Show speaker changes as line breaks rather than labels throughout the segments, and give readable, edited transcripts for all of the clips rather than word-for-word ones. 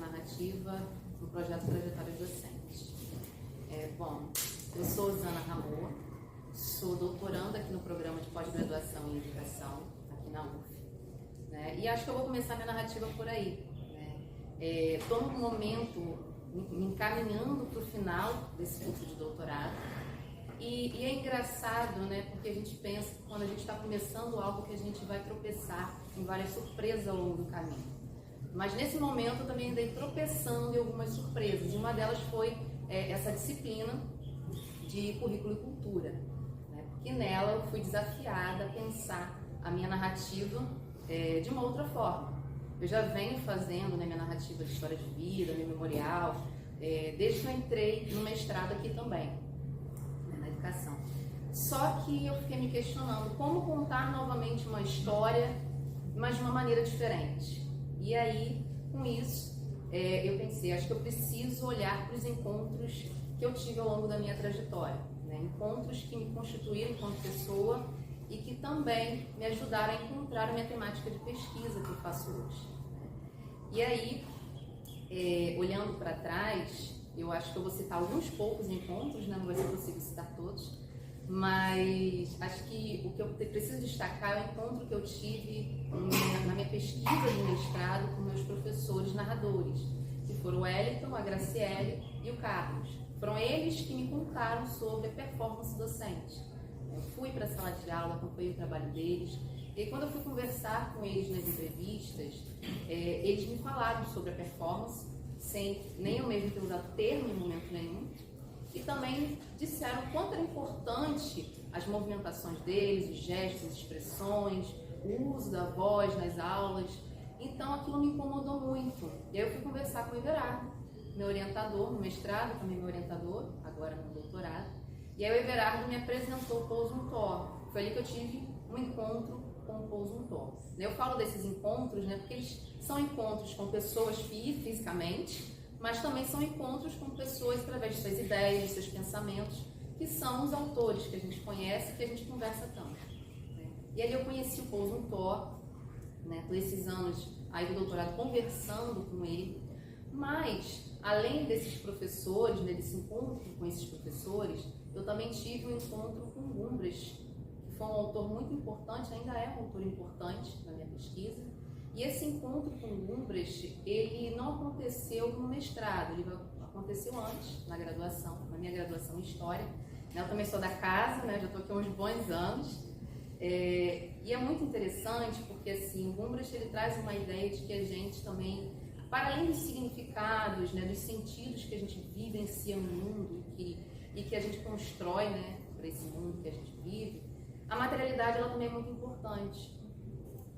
narrativa no projeto Trajetórias Docentes. Bom, eu sou Zana Ramor, sou doutoranda aqui no programa de pós-graduação em Educação, aqui na UF. Né? E acho que eu vou começar minha narrativa por aí. Estou num momento me encaminhando para o final desse curso de doutorado. E é engraçado, né? Porque a gente pensa que quando a gente está começando algo que a gente vai tropeçar em várias surpresas ao longo do caminho. Mas nesse momento eu também andei tropeçando em algumas surpresas. E uma delas foi essa disciplina de currículo e cultura. Né? Porque nela eu fui desafiada a pensar a minha narrativa de uma outra forma. Eu já venho fazendo, né, minha narrativa de história de vida, meu memorial, desde que eu entrei no mestrado aqui também, né, na educação. Só que eu fiquei me questionando como contar novamente uma história, mas de uma maneira diferente. E aí, com isso, eu pensei, acho que eu preciso olhar para os encontros que eu tive ao longo da minha trajetória. Né? Encontros que me constituíram enquanto pessoa e que também me ajudaram a encontrar a minha temática de pesquisa que eu faço hoje. E aí, olhando para trás, eu acho que eu vou citar alguns poucos encontros, né? Não vai ser possível citar todos, mas acho que o que eu preciso destacar é o encontro que eu tive na minha pesquisa de mestrado com meus professores narradores, que foram o Wellington, a Graciele e o Carlos. Foram eles que me contaram sobre a performance docente. Eu fui para a sala de aula, acompanhei o trabalho deles, e quando eu fui conversar com eles nas entrevistas, eles me falaram sobre a performance, sem nem eu mesmo ter usado termo em momento nenhum, e também disseram o quanto era importante as movimentações deles, os gestos, as expressões, o uso da voz nas aulas. Então aquilo me incomodou muito. E aí eu fui conversar com o Everardo, meu orientador no mestrado, também meu orientador, agora no doutorado. E aí o Everardo me apresentou o Pouso no Tó. Foi ali que eu tive um encontro com o Pouso no Tó. Eu falo desses encontros, né, porque eles são encontros com pessoas fisicamente, mas também são encontros com pessoas através de suas ideias, de seus pensamentos, que são os autores que a gente conhece e que a gente conversa tanto. Né? E ali eu conheci o Pouso no Tó, né, por esses anos aí do doutorado conversando com ele, mas além desses professores, né, desse encontro com esses professores, eu também tive um encontro com o Gumbras, que foi um autor muito importante, ainda é um autor importante na minha pesquisa. E esse encontro com o Gumbras, ele não aconteceu no mestrado, ele aconteceu antes, na graduação, na minha graduação em História. Eu também sou da casa, né, já estou aqui há uns bons anos. E é muito interessante porque assim, o Gumbras ele traz uma ideia de que a gente também, para além dos significados, né, dos sentidos que a gente vivencia no mundo e que a gente constrói, né, para esse mundo que a gente vive, a materialidade ela também é muito importante.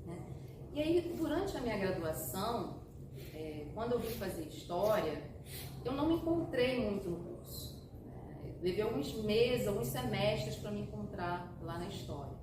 Né? E aí, durante a minha graduação, quando eu vim fazer História, eu não me encontrei muito no curso. Né? Levei alguns meses, alguns semestres para me encontrar lá na História.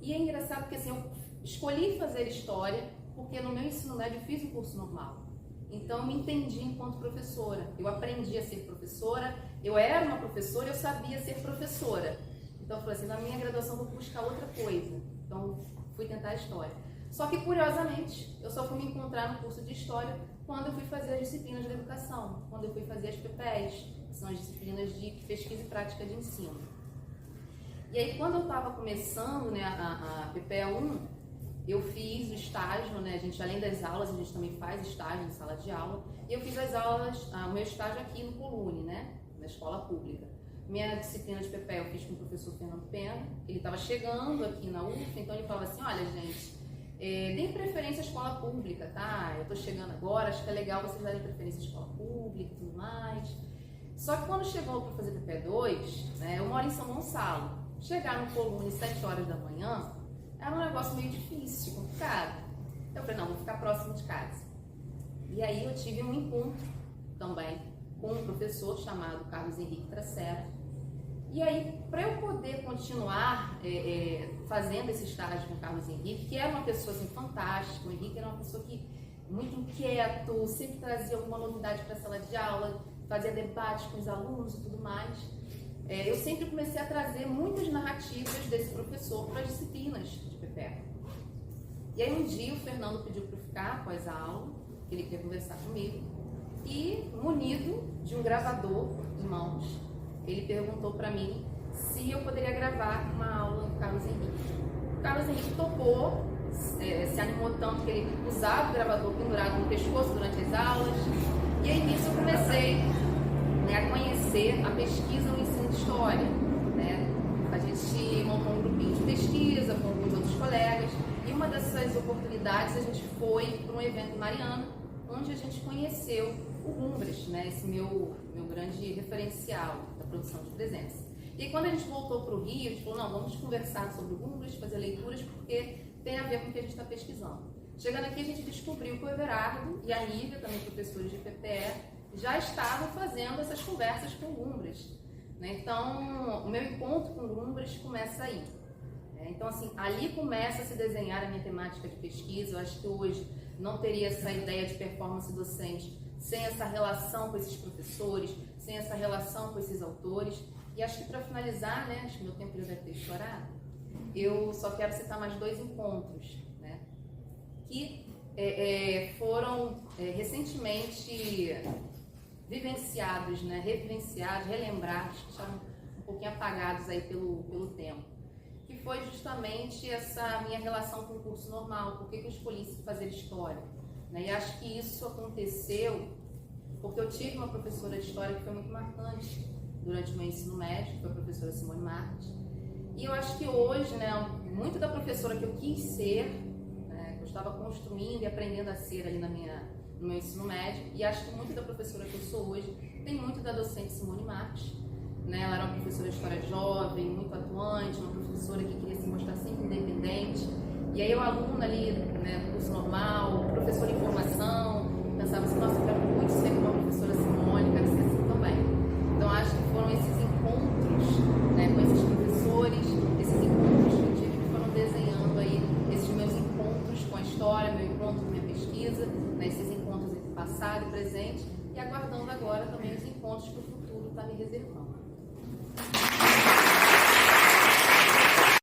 E é engraçado porque assim, eu escolhi fazer História porque no meu ensino médio eu fiz um curso normal. Então eu me entendi enquanto professora. Eu aprendi a ser professora, eu era uma professora, eu sabia ser professora. Então eu falei assim, na minha graduação eu vou buscar outra coisa. Então fui tentar a História. Só que curiosamente, eu só fui me encontrar no curso de História quando eu fui fazer as disciplinas da educação, quando eu fui fazer as PPEs, que são as disciplinas de pesquisa e prática de ensino. E aí quando eu estava começando, né, a PPE 1, eu fiz o estágio, né? A gente, além das aulas, a gente também faz estágio em sala de aula. E eu fiz as aulas, o meu estágio aqui no Colune, né? Na escola pública. Minha disciplina de PPE eu fiz com o professor Fernando Pena. Ele estava chegando aqui na UF, então ele falava assim, olha, gente, deem preferência à escola pública, tá? Eu estou chegando agora, acho que é legal vocês darem preferência à escola pública e tudo mais. Só que quando chegou para fazer PPE 2, né, eu moro em São Gonçalo. Chegar no Colune às 7 horas da manhã, era um negócio meio difícil, complicado. Então eu falei, não, vou ficar próximo de casa. E aí eu tive um encontro também com um professor chamado Carlos Henrique Tracera. E aí, para eu poder continuar fazendo esse estágio com o Carlos Henrique, que era uma pessoa assim, fantástica, o Henrique era uma pessoa que muito inquieto, sempre trazia alguma novidade para a sala de aula, fazia debate com os alunos e tudo mais. Eu sempre comecei a trazer muitas narrativas desse professor para as disciplinas de PPE. E aí um dia o Fernando pediu para eu ficar após a aula, que ele quer conversar comigo, e munido de um gravador em mãos, ele perguntou para mim se eu poderia gravar uma aula do Carlos Henrique. O Carlos Henrique topou, se animou tanto que ele usava o gravador pendurado no pescoço durante as aulas, e aí nisso eu comecei, né, a conhecer a pesquisa no ensino de história, né? A gente montou um grupinho de pesquisa com alguns outros colegas, e uma dessas oportunidades a gente foi para um evento em Mariana, onde a gente conheceu o Gumbras, né, esse meu grande referencial da produção de presença. E quando a gente voltou para o Rio, a gente falou, não, vamos conversar sobre o Gumbras, fazer leituras, porque tem a ver com o que a gente está pesquisando. Chegando aqui, a gente descobriu que o Everardo e a Nívia, também professores de PPE, já estavam fazendo essas conversas com o Gumbras, né? Então, o meu encontro com o Gumbras começa aí. Então, assim, ali começa a se desenhar a minha temática de pesquisa. Eu acho que hoje não teria essa ideia de performance docente sem essa relação com esses professores, sem essa relação com esses autores. E acho que para finalizar, né, acho que meu tempo já deve ter estourado, eu só quero citar mais 2 encontros, né, que foram recentemente vivenciados, né, revivenciados, relembrados, que estavam um pouquinho apagados aí pelo tempo, que foi justamente essa minha relação com o curso normal, por que eu escolhi fazer história, né? E acho que isso aconteceu porque eu tive uma professora de história que foi muito marcante durante o meu ensino médio, que foi a professora Simone Marques, e eu acho que hoje, né, muito da professora que eu quis ser, né, que eu estava construindo e aprendendo a ser ali no meu ensino médio, e acho que muito da professora que eu sou hoje tem muito da docente Simone Marques, né? Ela era uma professora de história jovem, muito atuante, uma professora que queria se mostrar sempre independente. E aí eu, aluna ali, né, do curso normal, professora em formação, pensava assim, nossa, eu quero muito ser como a professora Simone, quero ser assim também. Então acho que foram esses encontros, né, com esses professores, esses encontros que eu tive que foram desenhando aí esses meus encontros com a história, meu encontro com a minha pesquisa, né, esses encontros entre passado e presente, e aguardando agora também os encontros que o futuro está me reservando.